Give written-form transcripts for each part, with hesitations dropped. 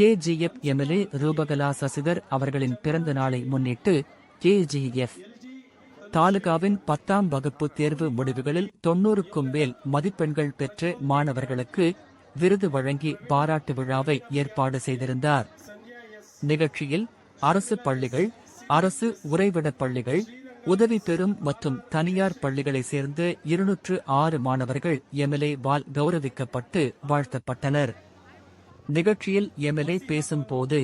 KGF MLA Roopakala Sasidhar அவர்களின் பிறந்த நாளை முன்னிட்டு KGF தாலுகாவின் 10ஆம் வகுப்பு தேர்வு முடிவுகளில் 90க்கும் மேல் மதிப்பெண்கள் பெற்ற மாணவர்களுக்கு விருது வழங்கி பாராட்டு விழாவை ஏற்பாடு செய்திருந்தார். நிகழ்ச்சியில் அரசு பள்ளிகள், அரசு உறைவிடப் பள்ளிகள், உதவி பெறும் மற்றும் தனியார் பள்ளிகளை சேர்ந்த 206 மாணவர்கள் எம்எல்ஏ வால் கௌரவிக்கப்பட்டு வாழ்த்தப்பட்டனர். நிகழ்ச்சியில் எம்எல்ஏ பேசும்போது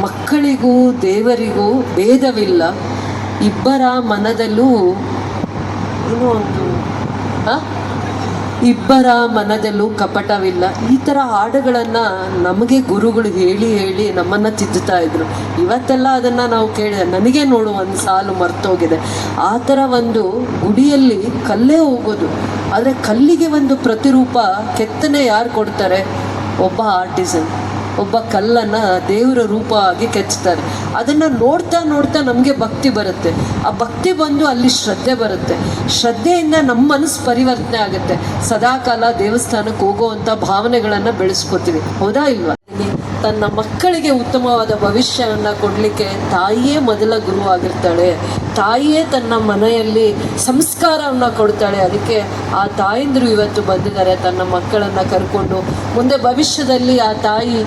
ಮಕ್ಕಳಿಗೂ ದೇವರಿಗೂ ಭೇದವಿಲ್ಲ, ಇಬ್ಬರ ಮನದಲ್ಲೂ ಇಬ್ಬರ ಮನದಲ್ಲೂ ಕಪಟವಿಲ್ಲ. ಈ ಥರ ಹಾಡುಗಳನ್ನು ನಮಗೆ ಗುರುಗಳು ಹೇಳಿ ಹೇಳಿ ನಮ್ಮನ್ನು ತಿದ್ದುತ್ತಾ ಇದ್ರು. ಇವತ್ತೆಲ್ಲ ಅದನ್ನು ನಾವು ಕೇಳಿದೆ, ನನಗೆ ನೋಡು ಒಂದು ಸಾಲು ಮರ್ತೋಗಿದೆ. ಆ ಥರ ಒಂದು ಗುಡಿಯಲ್ಲಿ ಕಲ್ಲೇ ಹೋಗೋದು, ಆದರೆ ಕಲ್ಲಿಗೆ ಒಂದು ಪ್ರತಿರೂಪ ಕೆತ್ತನೆ ಯಾರು ಕೊಡ್ತಾರೆ? ಒಬ್ಬ ಆರ್ಟಿಸನ್, ಒಬ್ಬ ಕಲ್ಲನ್ನು ದೇವರ ರೂಪ ಆಗಿ ಕೆಚ್ಚುತ್ತಾರೆ. ಅದನ್ನು ನೋಡ್ತಾ ನೋಡ್ತಾ ನಮಗೆ ಭಕ್ತಿ ಬರುತ್ತೆ. ಆ ಭಕ್ತಿ ಬಂದು ಅಲ್ಲಿ ಶ್ರದ್ಧೆ ಬರುತ್ತೆ. ಶ್ರದ್ಧೆಯಿಂದ ನಮ್ಮ ಮನಸ್ಸು ಪರಿವರ್ತನೆ ಆಗುತ್ತೆ. ಸದಾಕಾಲ ದೇವಸ್ಥಾನಕ್ಕೆ ಹೋಗುವಂಥ ಭಾವನೆಗಳನ್ನು ಬೆಳೆಸ್ಕೋತೀವಿ, ಹೌದಾ ಇಲ್ವಾ? ತನ್ನ ಮಕ್ಕಳಿಗೆ ಉತ್ತಮವಾದ ಭವಿಷ್ಯವನ್ನು ಕೊಡಲಿಕ್ಕೆ ತಾಯಿಯೇ ಮೊದಲ ಗುರು ಆಗಿರ್ತಾಳೆ. ತಾಯಿಯೇ ತನ್ನ ಮನೆಯಲ್ಲಿ ಸಂಸ್ಕಾರವನ್ನು ಕೊಡ್ತಾಳೆ. ಅದಕ್ಕೆ ಆ ತಾಯಂದಿರು ಇವತ್ತು ಬಂದಿದ್ದಾರೆ ತನ್ನ ಮಕ್ಕಳನ್ನು ಕರ್ಕೊಂಡು. ಮುಂದೆ ಭವಿಷ್ಯದಲ್ಲಿ ಆ ತಾಯಿ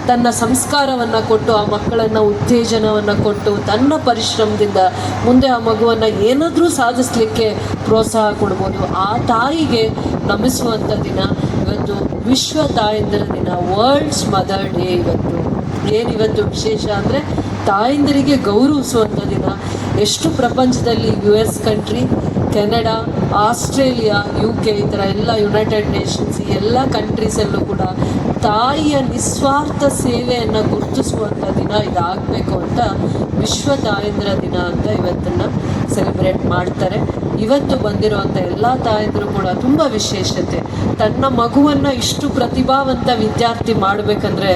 ತನ್ನ ಸಂಸ್ಕಾರವನ್ನು ಕೊಟ್ಟು ಆ ಮಕ್ಕಳನ್ನು ಉತ್ತೇಜನವನ್ನು ಕೊಟ್ಟು ತನ್ನ ಪರಿಶ್ರಮದಿಂದ ಮುಂದೆ ಆ ಮಗುವನ್ನು ಏನಾದರೂ ಸಾಧಿಸಲಿಕ್ಕೆ ಪ್ರೋತ್ಸಾಹ ಕೊಡ್ಬೋದು. ಆ ತಾಯಿಗೆ ನಮಿಸುವಂಥ ದಿನ ಇವತ್ತು. ವಿಶ್ವ ತಾಯಂದಿರ ದಿನ, ವರ್ಲ್ಡ್ಸ್ ಮದರ್ ಡೇ. ಏನಿವತ್ತು ವಿಶೇಷ ಅಂದರೆ ತಾಯಂದಿರಿಗೆ ಗೌರವಿಸುವಂಥ ದಿನ. ಎಷ್ಟು ಪ್ರಪಂಚದಲ್ಲಿ US country, Canada, Australia, UK ಈ ಥರ ಎಲ್ಲ ಯುನೈಟೆಡ್ ನೇಷನ್ಸ್ ಈ ಎಲ್ಲ ಕಂಟ್ರೀಸಲ್ಲೂ ಕೂಡ ತಾಯಿಯ ನಿಸ್ವಾರ್ಥ ಸೇವೆಯನ್ನು ಗುರುತಿಸುವಂಥ ದಿನ ಇದಾಗಬೇಕು ಅಂತ ವಿಶ್ವ ತಾಯಂದಿರ ದಿನ ಅಂತ ಇವತ್ತನ್ನು ಸೆಲೆಬ್ರೇಟ್ ಮಾಡ್ತಾರೆ. ಇವತ್ತು ಬಂದಿರುವಂಥ ಎಲ್ಲ ತಾಯಂದಿರು ಕೂಡ ತುಂಬ ವಿಶೇಷತೆ. ತನ್ನ ಮಗುವನ್ನು ಇಷ್ಟು ಪ್ರತಿಭಾವಂತ ವಿದ್ಯಾರ್ಥಿ ಮಾಡಬೇಕಂದ್ರೆ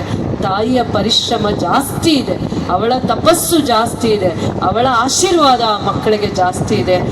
ತಾಯಿಯ ಪರಿಶ್ರಮ ಜಾಸ್ತಿ ಇದೆ, ಅವಳ ತಪಸ್ಸು ಜಾಸ್ತಿ ಇದೆ, ಅವಳ ಆಶೀರ್ವಾದ ಆ ಮಕ್ಕಳಿಗೆ ಜಾಸ್ತಿ ಇದೆ.